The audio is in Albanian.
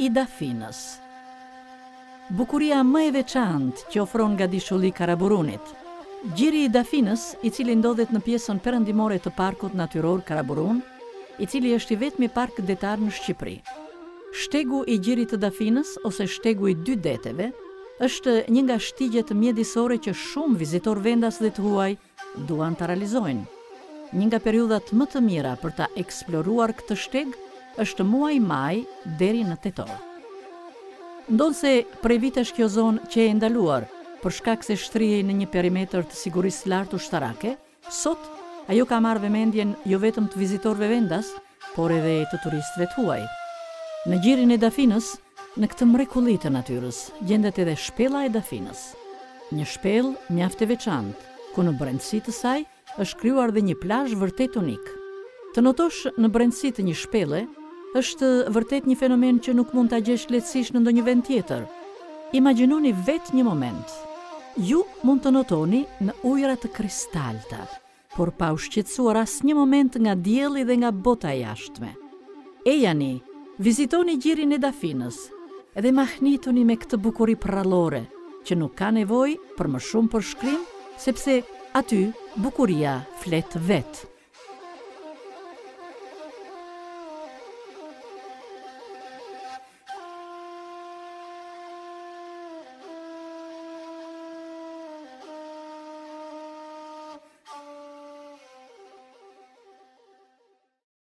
i Dafinës. Bukuria më e veçantë që ofron nga Dishulli Karaburunit. Gjiri i Dafinës, i cili ndodhet në pjesën perëndimore të Parkut Natyror Karaburun, i cili është i vetmi park detar në Shqipëri. Shtegu i gjirit të Dafinës, ose shtegu i dy deteve, është një nga shtigjet mjedisore që shumë vizitor vendas dhe të huaj duan të realizojnë. Një nga periudhat më të mira për ta eksploruar këtë shteg është muaji maj deri në tetor. Ndonse prej vitesh kjo zonë që e ndaluar për shkak se shtrihej në një perimetër të sigurisë lartë ushtarake, sot ajo ka marrë vëmendjen jo vetëm të vizitorëve vendas, por edhe të turistëve të huaj. Në gjirin e Dafinës, në këtë mrekulli të natyrës, gjendet edhe shpella e Dafinës. Një shpellë mjaft e veçantë, ku në brendësi të saj është krijuar dhe një plazh vërtet unik. Të notosh në brendësi të një shpelle është vërtet një fenomen që nuk mund ta gjesh lehtësisht në ndonjë vend tjetër. Imagjinoni vetë një moment. Ju mund të notoni në ujëra të kristalta, por pa u shqetësuar asnjë moment nga dielli dhe nga bota e jashtme. Ejani, vizitoni gjirin e Dafinës, edhe mahnituni me këtë bukuri prrallore, që nuk ka nevojë për më shumë përshkrim, sepse aty bukuria flet vetë.